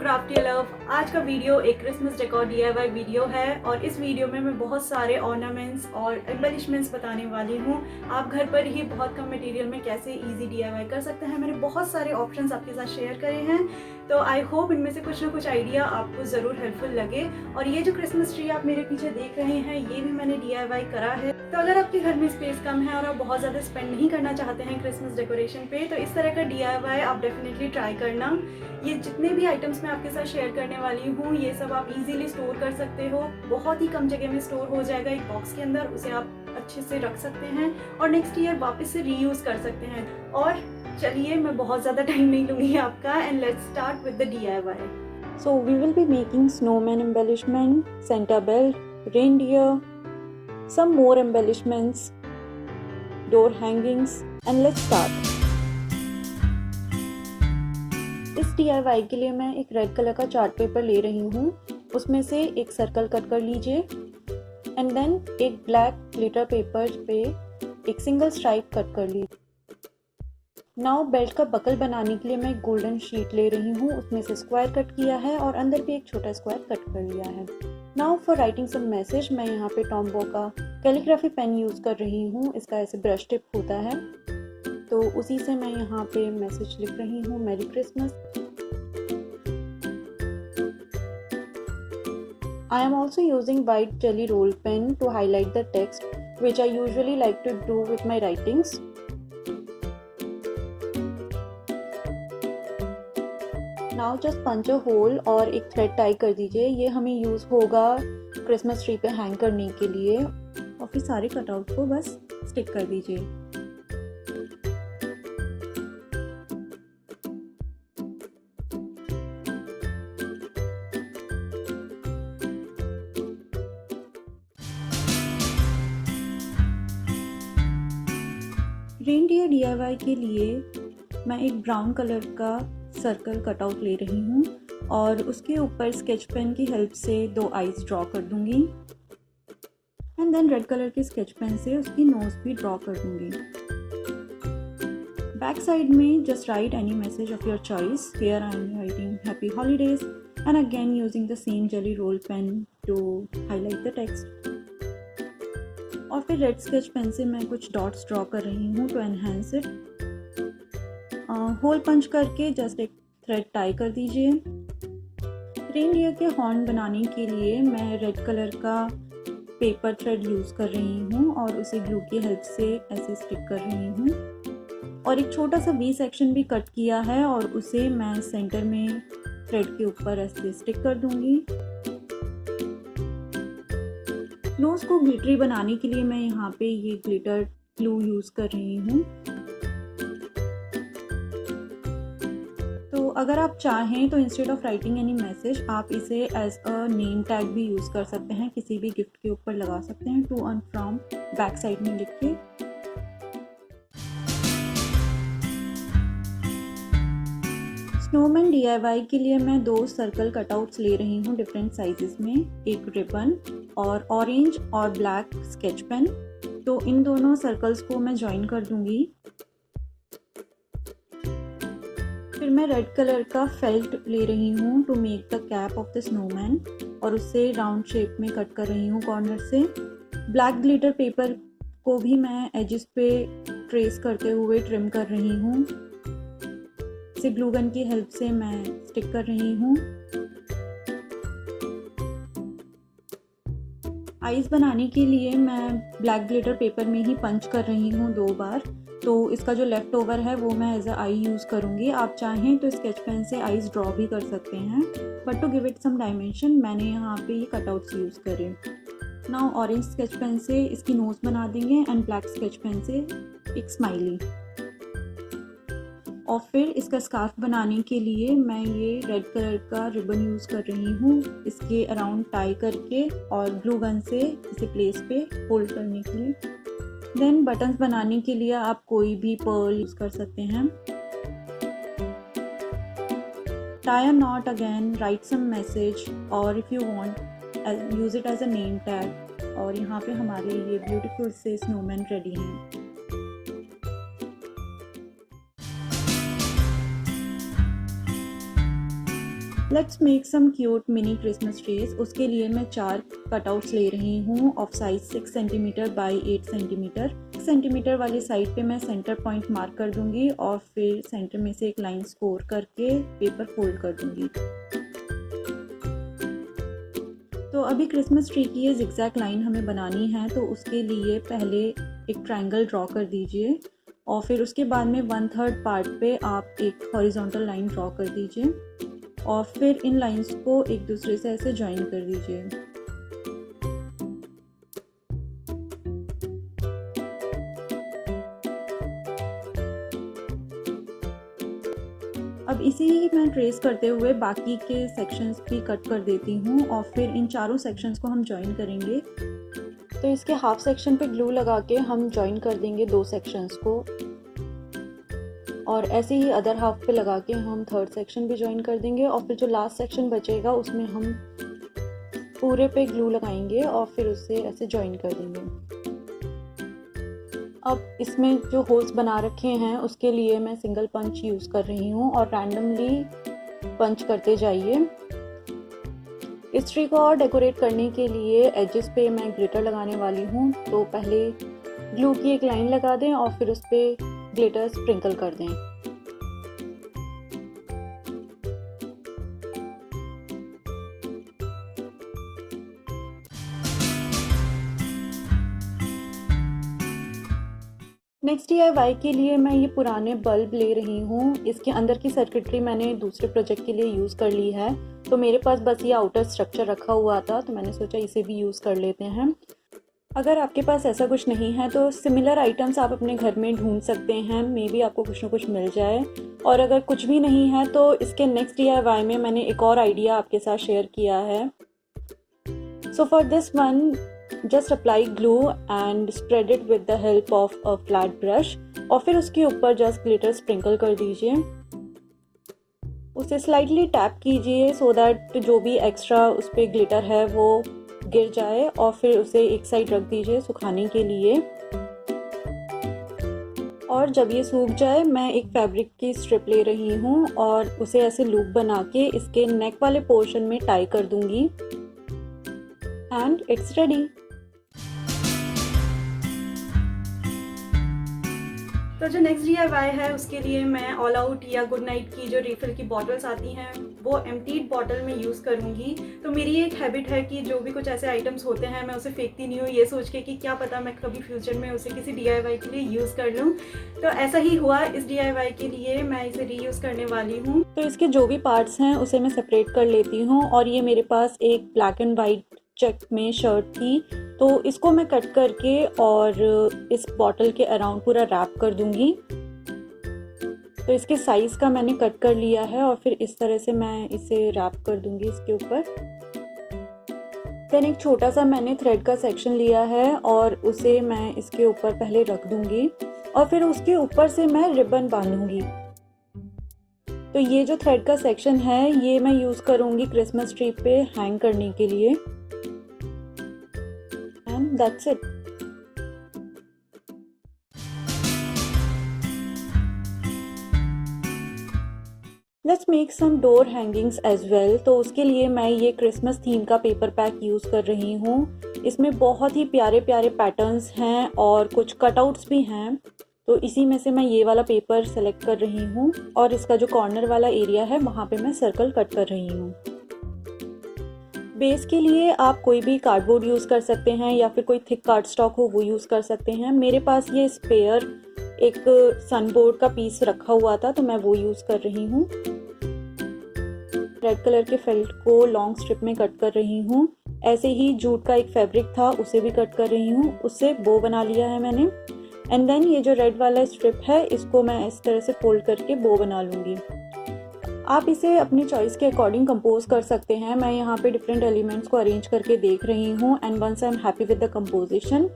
Crafty love. आज का video एक क्रिसमस डेकोर DIY वीडियो है और इस वीडियो में मैं बहुत सारे ऑर्नामेंट्स और एम्बेलिशमेंट्स बताने वाली हूँ। आप घर पर ही बहुत कम मटेरियल में कैसे इजी DIY कर सकते हैं। मैंने बहुत सारे ऑप्शंस आपके साथ शेयर करे हैं, तो आई होप इनमें से कुछ ना कुछ आइडिया आपको ज़रूर हेल्पफुल लगे। और ये जो क्रिसमस ट्री आप मेरे पीछे देख रहे हैं, ये भी मैंने DIY करा है। तो अगर आपके घर में स्पेस कम है और आप बहुत ज़्यादा स्पेंड नहीं करना चाहते हैं क्रिसमस डेकोरेशन पे, तो इस तरह का DIY आप डेफिनेटली ट्राई करना। ये जितने भी आइटम्स मैं आपके साथ शेयर करने वाली हूँ, ये सब आप इजीली स्टोर कर सकते हो। बहुत ही कम जगह में स्टोर हो जाएगा एक बॉक्स के अंदर, उसे आप अच्छे से रख सकते हैं और नेक्स्ट ईयर वापस से रीयूज़ कर सकते हैं। और चलिए, मैं बहुत ज़्यादा टाइम नहीं लूँगी आपका, and let's start with the DIY. So we will be making snowman embellishment, Santa belt, reindeer, some more embellishments, door hangings, and let's start. इस DIY के लिए मैं एक रेड कलर का चार्ट पेपर ले रही हूँ। उसमें से एक सर्कल कट कर लीजिए एंड देन एक ब्लैक ग्लिटर पेपर पे एक सिंगल स्ट्राइप कट कर लीजिए। नाउ बेल्ट का बकल बनाने के लिए मैं गोल्डन शीट ले रही हूँ, उसमें से स्क्वायर कट किया है और अंदर भी एक छोटा स्क्वायर कट कर लिया है। Now for writing some message, मैं यहाँ पे टॉम्बो का कैलीग्राफी पेन यूज़ कर रही हूँ। इसका ऐसे ब्रश टिप होता है, तो उसी से मैं यहाँ पे मैसेज लिख रही हूँ, merry Christmas. I am also using white jelly roll pen to highlight the text, which I usually like to do with my writings. Now just punch a hole और एक थ्रेड टाई कर दीजिए। ये हमें use होगा Christmas tree पे hang करने के लिए। और फिर सारे कटआउट को बस स्टिक कर दीजिए। रेनडियर DIY के लिए मैं एक ब्राउन कलर का सर्कल कटआउट ले रही हूँ और उसके ऊपर स्केच पेन की हेल्प से 2 आईज ड्रॉ कर दूंगी एंड देन रेड कलर के स्केच पेन से उसकी नोज भी ड्रॉ कर दूंगी। बैक साइड में just write any message of your choice. Here I am writing happy holidays and again using the same jelly roll pen to highlight the text. और फिर red sketch pen से मैं कुछ dots draw कर रही हूँ to enhance it. Hole punch करके just एक थ्रेड टाई कर दीजिए। रेनडियर के हॉर्न बनाने के लिए मैं रेड कलर का पेपर थ्रेड यूज़ कर रही हूँ और उसे ग्लू की हेल्प से ऐसे स्टिक कर रही हूँ। और एक छोटा सा V सेक्शन भी कट किया है और उसे मैं सेंटर में थ्रेड के ऊपर ऐसे स्टिक कर दूँगी। नोज़ को ग्लिटरी बनाने के लिए मैं यहाँ पे ये ग्लिटर ग्लू यूज़ कर रही हूँ। तो अगर आप चाहें तो instead of writing any message, आप इसे एज अ नेम टैग भी यूज़ कर सकते हैं। किसी भी गिफ्ट के ऊपर लगा सकते हैं, to and from back side में लिख के। स्नोमैन DIY के लिए मैं 2 सर्कल कटआउट्स ले रही हूँ डिफरेंट साइजेस में, एक रिबन और ऑरेंज और ब्लैक स्केच पेन। तो इन दोनों सर्कल्स को मैं ज्वाइन कर दूंगी। फिर मैं रेड कलर का फेल्ट ले रही हूँ to make the cap of the snowman और उससे राउंड शेप में कट कर रही हूँ कॉर्नर से। ब्लैक ग्लिटर पेपर को भी मैं एजेस पे ट्रेस करते हुए ट्रिम कर रही हूँ। इसे ग्लू गन की हेल्प से मैं स्टिक कर रही हूँ। आईज बनाने के लिए मैं ब्लैक ग्लिटर पेपर में ही पंच कर रही हूँ 2 बार। तो इसका जो लेफ्ट ओवर है वो मैं एज अ आई यूज़ करूँगी। आप चाहें तो स्केच पेन से आईज ड्रॉ भी कर सकते हैं, but to give it some dimension मैंने यहाँ पे ये कटआउट्स यूज़ करे। नाउ ऑरेंज स्केच पेन से इसकी नोज बना देंगे एंड ब्लैक स्केच पेन से एक स्माइली। और फिर इसका स्कार्फ बनाने के लिए मैं ये रेड कलर का रिबन यूज़ कर रही हूँ, इसके अराउंड टाई करके और ग्लू गन से इसे प्लेस पे होल्ड करने के लिए। देन बटन्स बनाने के लिए आप कोई भी पर्ल यूज़ कर सकते हैं। Tie a knot again, write some message और if you want use it as a name tag. और यहाँ पे हमारे ये ब्यूटीफुल से स्नोमैन रेडी हैं। Let's make some cute mini Christmas trees. उसके लिए मैं 4 कटआउट्स ले रही हूँ of size 6 centimetre by 8 centimetre. 6 centimetre वाली साइड पे मैं सेंटर पॉइंट मार्क कर दूंगी और फिर सेंटर में से एक लाइन स्कोर करके पेपर फोल्ड कर दूंगी। तो अभी क्रिसमस ट्री की ये जिगजैग लाइन हमें बनानी है, तो उसके लिए पहले एक ट्रायंगल ड्रॉ कर दीजिए और फिर उसके बाद में 1/3 पार्ट पे आप एक हॉरिजॉन्टल लाइन ड्रॉ कर दीजिए और फिर इन लाइंस को एक दूसरे से ऐसे ज्वाइन कर दीजिए। अब इसी ही मैं ट्रेस करते हुए बाकी के सेक्शंस भी कट कर देती हूँ और फिर इन चारों सेक्शंस को हम ज्वाइन करेंगे। तो इसके हाफ सेक्शन पे ग्लू लगा के हम ज्वाइन कर देंगे 2 सेक्शंस को और ऐसे ही अदर हाफ पे लगा के हम 3rd सेक्शन भी ज्वाइन कर देंगे और फिर जो लास्ट सेक्शन बचेगा उसमें हम पूरे पे ग्लू लगाएंगे और फिर उसे ऐसे ज्वाइन कर देंगे। अब इसमें जो होल्स बना रखे हैं उसके लिए मैं सिंगल पंच यूज़ कर रही हूँ और रैंडमली पंच करते जाइए। इस ट्री को और डेकोरेट करने के लिए एजेस पे मैं ग्लिटर लगाने वाली हूँ, तो पहले ग्लू की एक लाइन लगा दें और फिर उस पर ग्लिटर स्प्रिंकल कर दें। नेक्स्ट DIY के लिए मैं ये पुराने बल्ब ले रही हूँ। इसके अंदर की सर्किटरी मैंने दूसरे प्रोजेक्ट के लिए यूज़ कर ली है, तो मेरे पास बस ये आउटर स्ट्रक्चर रखा हुआ था, तो मैंने सोचा इसे भी यूज़ कर लेते हैं। अगर आपके पास ऐसा कुछ नहीं है तो सिमिलर आइटम्स आप अपने घर में ढूंढ सकते हैं, मे बी आपको कुछ ना कुछ मिल जाए। और अगर कुछ भी नहीं है तो इसके नेक्स्ट DIY में मैंने एक और आइडिया आपके साथ शेयर किया है। So for this one just apply glue and spread it with the help of a flat brush और फिर उसके ऊपर जस्ट ग्लिटर स्प्रिंकल कर दीजिए। उसे स्लाइटली टैप कीजिए सो दैट जो भी एक्स्ट्रा उस पर ग्लिटर है वो गिर जाए और फिर उसे एक साइड रख दीजिए सुखाने के लिए। और जब ये सूख जाए मैं एक फैब्रिक की स्ट्रिप ले रही हूँ और उसे ऐसे लूप बना के इसके नेक वाले पोर्शन में टाई कर दूंगी एंड इट्स रेडी। तो जो नेक्स्ट DIY है उसके लिए मैं ऑल आउट या गुड नाइट की जो रिफिल की बॉटल्स आती हैं वो एम्प्टीड बॉटल में यूज़ करूँगी। तो मेरी एक हैबिट है कि जो भी कुछ ऐसे आइटम्स होते हैं मैं उसे फेंकती नहीं हूँ, ये सोच के कि क्या पता मैं कभी फ्यूचर में उसे किसी DIY के लिए यूज़ कर लूँ। तो ऐसा ही हुआ, इस DIY के लिए मैं इसे रीयूज़ करने वाली हूँ। तो इसके जो भी पार्ट्स हैं उसे मैं सेपरेट कर लेती हूँ और ये मेरे पास एक ब्लैक एंड वाइट चेक में शर्ट थी, तो इसको मैं कट करके और इस बॉटल के अराउंड पूरा रैप कर दूंगी। तो इसके साइज़ का मैंने कट कर लिया है और फिर इस तरह से मैं इसे रैप कर दूंगी इसके ऊपर। देन एक छोटा सा मैंने थ्रेड का सेक्शन लिया है और उसे मैं इसके ऊपर पहले रख दूंगी और फिर उसके ऊपर से मैं रिबन बांधूंगी। तो ये जो थ्रेड का सेक्शन है ये मैं यूज़ करूंगी क्रिसमस ट्री पे हैंग करने के लिए। And that's it. Let's make some door hangings as well। तो उसके लिए मैं ये क्रिसमस थीम का पेपर पैक यूज़ कर रही हूँ। इसमें बहुत ही प्यारे प्यारे पैटर्न्स हैं और कुछ कटआउट्स भी हैं, तो इसी में से मैं ये वाला पेपर सेलेक्ट कर रही हूँ और इसका जो कॉर्नर वाला एरिया है वहाँ पे मैं सर्कल कट कर रही हूँ। बेस के लिए आप कोई भी कार्डबोर्ड यूज़ कर सकते हैं या फिर कोई थिक कार्ड स्टॉक हो वो यूज़ कर सकते हैं। मेरे पास ये स्पेयर एक सनबोर्ड का पीस रखा हुआ था तो मैं वो यूज़ कर रही हूँ। रेड कलर के फेल्ट को लॉन्ग स्ट्रिप में कट कर रही हूँ। ऐसे ही जूट का एक फैब्रिक था उसे भी कट कर रही हूँ, उससे बो बना लिया है मैंने। एंड देन ये जो रेड वाला स्ट्रिप है इसको मैं इस तरह से फोल्ड करके बो बना लूँगी। आप इसे अपनी चॉइस के अकॉर्डिंग कंपोज कर सकते हैं। मैं यहाँ पे डिफरेंट एलिमेंट्स को अरेंज करके देख रही हूँ and once I am happy with the composition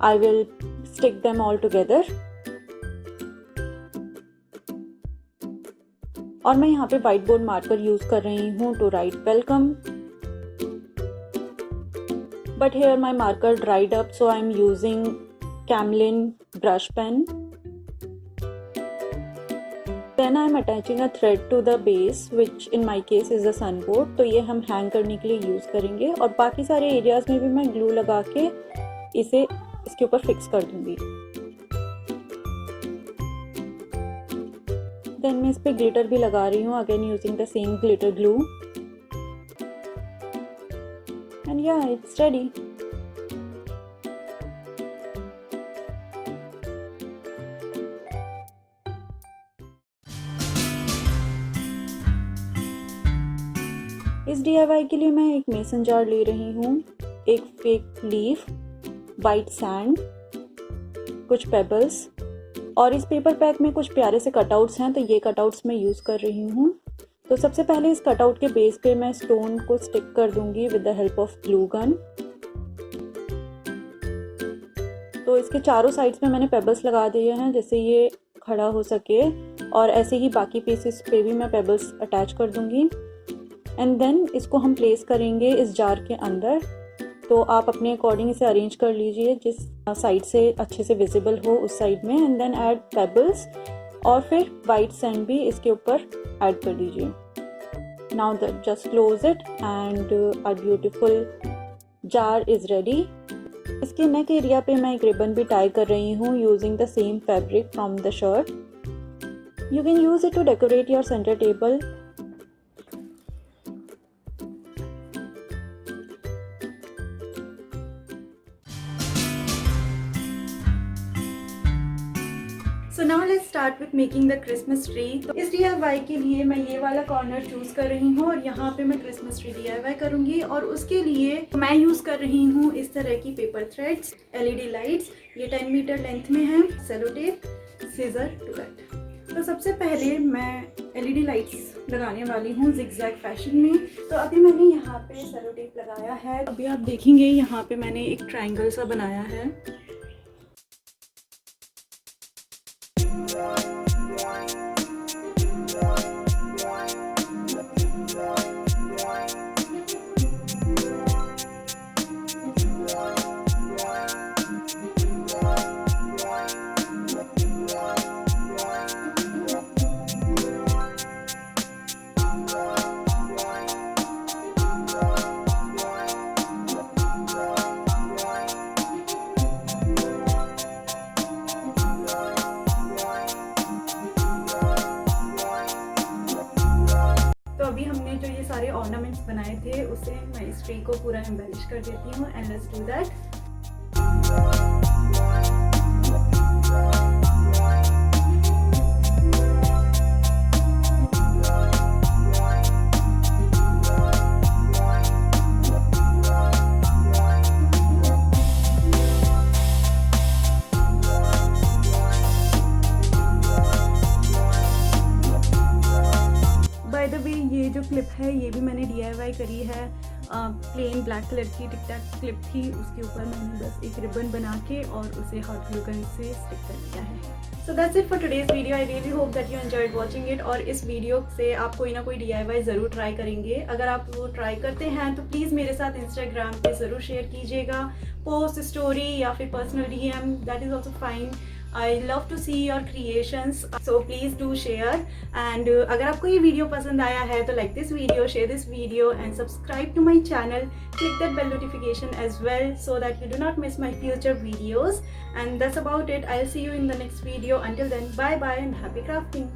I will stick them all together. और मैं यहाँ पे व्हाइट बोर्ड मार्कर यूज कर रही हूँ to write welcome, but here my marker dried up so I am using Camlin brush pen. Then I am attaching a thread to the base, which in my case is the sunboard. तो ये हम hang करने के लिए use करेंगे और बाकी सारे एरियाज़ में भी मैं ग्लू लगा के इसे इसके ऊपर फिक्स कर दूँगी। देन मैं इस पर ग्लिटर भी लगा रही हूँ, again using the same glitter glue. And या इट्स रेडी। इस DIY के लिए मैं एक मेसन जार ले रही हूँ, एक फेक लीफ, वाइट सैंड, कुछ पेबल्स और इस पेपर पैक में कुछ प्यारे से कटआउट्स हैं, तो ये कटआउट्स मैं यूज़ कर रही हूँ। तो सबसे पहले इस कटआउट के बेस पे मैं स्टोन को स्टिक कर दूंगी with the help of glue gun. तो इसके चारों साइड्स में मैंने पेबल्स लगा दिए हैं जिससे ये खड़ा हो सके और ऐसे ही बाकी पीसेस पे भी मैं पेबल्स अटैच कर दूंगी। एंड देन इसको हम प्लेस करेंगे इस जार के अंदर। तो आप अपने अकॉर्डिंग इसे अरेंज कर लीजिए जिस साइड से अच्छे से विजिबल हो उस साइड में। एंड देन ऐड पेबल्स और फिर वाइट सैंड भी इसके ऊपर ऐड कर दीजिए। Now that just close it and our beautiful jar is ready. इसके नेक एरिया पे मैं एक रिबन भी टाई कर रही हूँ using the same fabric from the shirt. You can use it to decorate your centre table. So now let's start with making the Christmas tree। तो इस DIY के लिए मैं ये वाला कॉर्नर चूज़ कर रही हूँ और यहाँ पे मैं क्रिसमस ट्री DIY करूँगी और उसके लिए मैं यूज़ कर रही हूँ इस तरह की पेपर थ्रेड्स, LED लाइट्स, ये 10 मीटर लेंथ में है, cello tape, scissor to cut. तो सबसे पहले मैं LED लाइट्स लगाने वाली हूँ जिगजैग फैशन में। तो अभी मैंने यहाँ पे सेलो टेप लगाया है। अभी आप देखेंगे यहाँ पे मैंने एक ट्रायंगल सा बनाया है। अभी हमने जो ये सारे ऑर्नामेंट्स बनाए थे उसे मैं इस ट्री को पूरा एम्बेलिश कर देती हूँ। And let's do that. By the way ये जो क्लिप है ये भी मैंने DIY करी है। प्लेन ब्लैक कलर की टिक टैक क्लिप थी, उसके ऊपर मैंने बस एक रिबन बना के और उसे हॉट ग्लू गन से स्टिक कर दिया है। So that's it for today's video. I really hope that you enjoyed watching it. और इस वीडियो से आप कोई ना कोई DIY ज़रूर ट्राई करेंगे। अगर आप वो ट्राई करते हैं तो प्लीज़ मेरे साथ इंस्टाग्राम पे ज़रूर शेयर कीजिएगा, पोस्ट, स्टोरी या फिर personal DM, that is also fine. I love to see your creations, so please do share। and अगर आपको ये वीडियो पसंद आया है तो like this video, share this video and subscribe to my channel, click that bell notification as well so that you do not miss my future videos। and that's about it. I'll see you in the next video. Until then, bye bye and happy crafting।